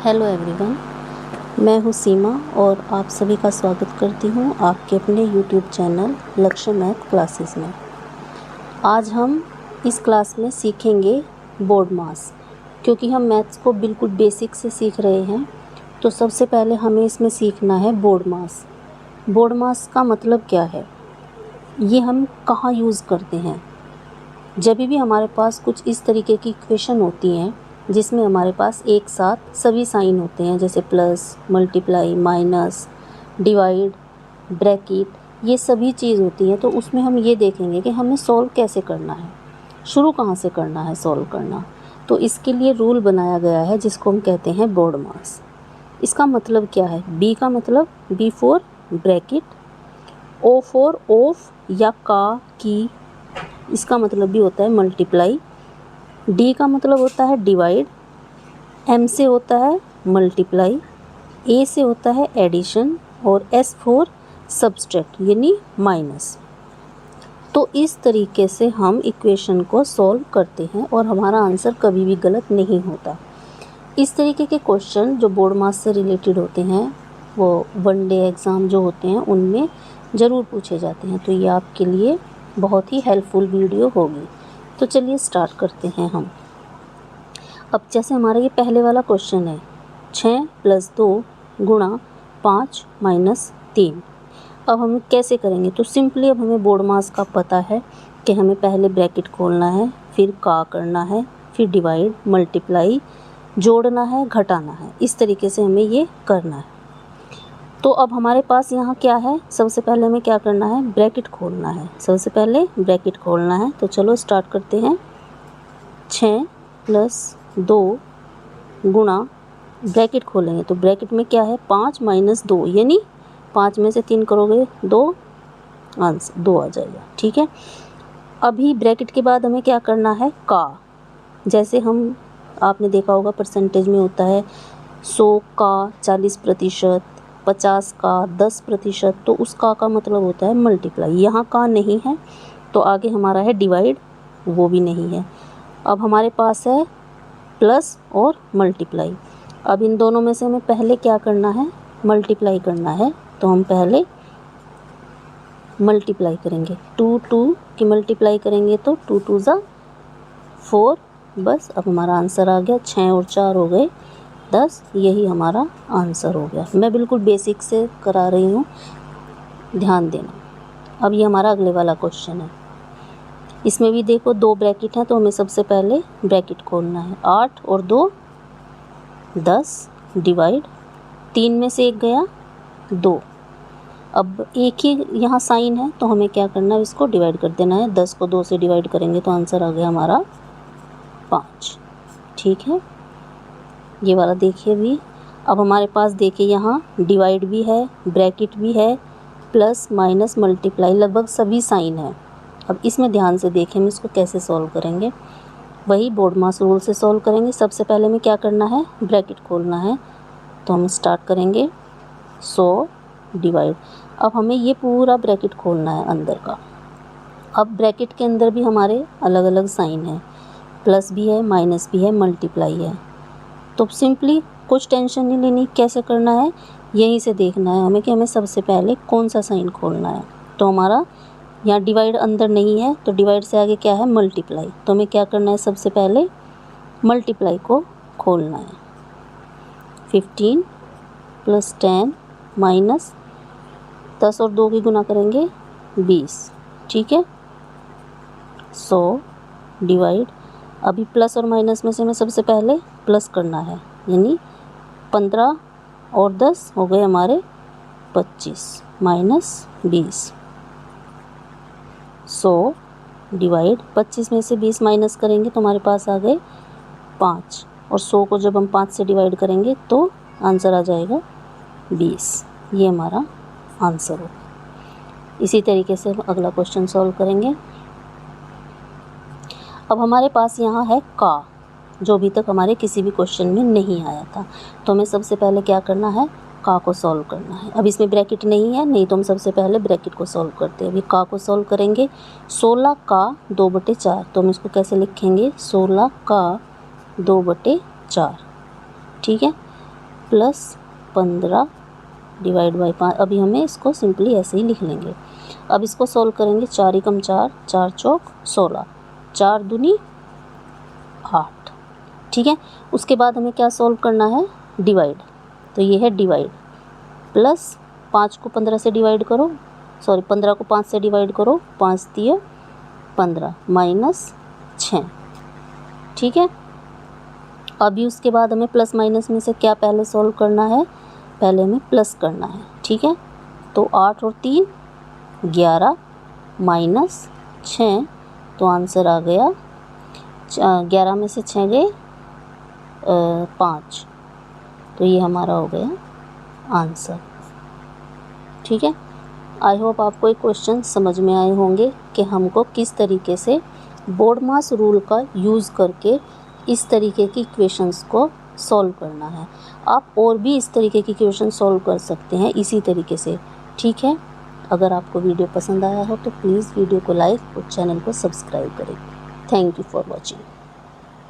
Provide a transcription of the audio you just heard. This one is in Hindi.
हेलो एवरीवन, मैं हूँ सीमा और आप सभी का स्वागत करती हूँ आपके अपने यूट्यूब चैनल लक्ष्य मैथ क्लासेस में। आज हम इस क्लास में सीखेंगे बोर्ड मास। क्योंकि हम मैथ्स को बिल्कुल बेसिक से सीख रहे हैं तो सबसे पहले हमें इसमें सीखना है बोर्ड मास। बोर्ड मास का मतलब क्या है, ये हम कहाँ यूज़ करते हैं। जब भी हमारे पास कुछ इस तरीके की इक्वेशन होती हैं जिसमें हमारे पास एक साथ सभी साइन होते हैं, जैसे plus, multiply, minus, divide, bracket, ये सभी चीज़ होती हैं, तो उसमें हम ये देखेंगे कि हमें सॉल्व कैसे करना है, शुरू कहाँ से करना है सॉल्व करना। तो इसके लिए रूल बनाया गया है जिसको हम कहते हैं बोर्ड मास। इसका मतलब क्या है, बी का मतलब B for bracket, O for of या का, की, इसका मतलब भी होता है मल्टीप्लाई, डी का मतलब होता है डिवाइड, एम से होता है मल्टीप्लाई, ए से होता है एडिशन और एस फॉर सब्सट्रैक्ट यानी माइनस। तो इस तरीके से हम इक्वेशन को सॉल्व करते हैं और हमारा आंसर कभी भी गलत नहीं होता। इस तरीके के क्वेश्चन जो बोर्ड मास से रिलेटेड होते हैं वो वन डे एग्ज़ाम जो होते हैं उनमें ज़रूर पूछे जाते हैं, तो ये आपके लिए बहुत ही हेल्पफुल वीडियो होगी। तो चलिए स्टार्ट करते हैं हम। अब जैसे हमारा ये पहले वाला क्वेश्चन है, 6 + 2 गुणा 5 - 3। अब हम कैसे करेंगे, तो सिंपली अब हमें बोर्ड मास का पता है कि हमें पहले ब्रैकेट खोलना है, फिर का करना है, फिर डिवाइड, मल्टीप्लाई, जोड़ना है, घटाना है, इस तरीके से हमें ये करना है। तो अब हमारे पास यहाँ क्या है, सबसे पहले हमें क्या करना है, ब्रैकेट खोलना है। सबसे पहले ब्रैकेट खोलना है, तो चलो स्टार्ट करते हैं। 6 + 2 गुणा, ब्रैकेट खोलेंगे तो ब्रैकेट में क्या है, 5 - 2 यानी 5 में से 3 करोगे 2, आंसर 2 आ जाएगा। ठीक है, अभी ब्रैकेट के बाद हमें क्या करना है, का। जैसे हम आपने देखा होगा परसेंटेज में होता है 100 का 40%, 50 का 10%, तो उस का मतलब होता है मल्टीप्लाई। यहाँ का नहीं है तो आगे हमारा है डिवाइड, वो भी नहीं है। अब हमारे पास है प्लस और मल्टीप्लाई। अब इन दोनों में से हमें पहले क्या करना है, मल्टीप्लाई करना है, तो हम पहले मल्टीप्लाई करेंगे। 2 की मल्टीप्लाई करेंगे तो 2 2 ज़ा 4, बस अब हमारा आंसर आ गया। 6 और 4 हो गए 10, यही हमारा आंसर हो गया। मैं बिल्कुल बेसिक से करा रही हूँ, ध्यान देना। अब ये हमारा अगले वाला क्वेश्चन है, इसमें भी देखो 2 ब्रैकेट हैं तो हमें सबसे पहले ब्रैकेट खोलना है। 8 और 2 10, डिवाइड, 3 में से 1 गया 2। अब एक ही यहाँ साइन है तो हमें क्या करना है, इसको डिवाइड कर देना है। 10 को 2 से डिवाइड करेंगे तो आंसर आ गया हमारा 5। ठीक है, ये वाला देखिए भी। अब हमारे पास देखिए यहाँ डिवाइड भी है, ब्रैकेट भी है, प्लस माइनस मल्टीप्लाई, लगभग सभी साइन है। अब इसमें ध्यान से देखें हम इसको कैसे सॉल्व करेंगे, वही बोर्ड मास रूल से सॉल्व करेंगे। सबसे पहले हमें क्या करना है, ब्रैकेट खोलना है, तो हम स्टार्ट करेंगे 100 डिवाइड। अब हमें ये पूरा ब्रैकेट खोलना है अंदर का। अब ब्रैकेट के अंदर भी हमारे अलग अलग साइन है, प्लस भी है, माइनस भी है, मल्टीप्लाई है। तो सिंपली कुछ टेंशन नहीं लेनी, कैसे करना है यहीं से देखना है हमें कि हमें सबसे पहले कौन सा साइन खोलना है। तो हमारा यहाँ डिवाइड अंदर नहीं है तो डिवाइड से आगे क्या है, मल्टीप्लाई। तो हमें क्या करना है, सबसे पहले मल्टीप्लाई को खोलना है। 15 + 10 माइनस 10 और 2 की गुना करेंगे 20। ठीक है, 100 डिवाइड, अभी प्लस और माइनस में से हमें सबसे पहले प्लस करना है, यानी 15 और 10 हो गए हमारे 25 माइनस 20। 100 डिवाइड, 25 में से 20 माइनस करेंगे तो हमारे पास आ गए 5, और 100 को जब हम 5 से डिवाइड करेंगे तो आंसर आ जाएगा 20। ये हमारा आंसर हो। इसी तरीके से हम अगला क्वेश्चन सॉल्व करेंगे। अब हमारे पास यहाँ है का, जो अभी तक हमारे किसी भी क्वेश्चन में नहीं आया था। तो हमें सबसे पहले क्या करना है, का को सॉल्व करना है। अब इसमें ब्रैकेट नहीं है, नहीं तो हम सबसे पहले ब्रैकेट को सॉल्व करते हैं। अभी का को सॉल्व करेंगे। 16 का 2/4, तो हम इसको कैसे लिखेंगे, 16 का 2/4। ठीक है, प्लस 15 डिवाइड बाई 5। अभी हमें इसको सिंपली ऐसे ही लिख लेंगे। अब इसको सॉल्व करेंगे। 4 एकम 4, 4 चौक 16, 4 दूनी 8। ठीक है, उसके बाद हमें क्या सॉल्व करना है, डिवाइड। तो ये है डिवाइड, प्लस 5 को 15 से डिवाइड करो, सॉरी 15 को 5 से डिवाइड करो, 5 दिए 15 माइनस 6। ठीक है, अभी उसके बाद हमें प्लस माइनस में से क्या पहले सॉल्व करना है, पहले हमें प्लस करना है। ठीक है, तो 8 और 3 11 माइनस 6, तो आंसर आ गया 11 में से 6 गए 5, तो ये हमारा हो गया आंसर। ठीक है, आई होप आपको ये क्वेश्चन समझ में आए होंगे कि हमको किस तरीके से बोडमास रूल का यूज़ करके इस तरीके की इक्वेशंस को सॉल्व करना है। आप और भी इस तरीके की इक्वेशन सॉल्व कर सकते हैं इसी तरीके से। ठीक है, अगर आपको वीडियो पसंद आया हो तो प्लीज़ वीडियो को लाइक और चैनल को सब्सक्राइब करें। Thank you for watching.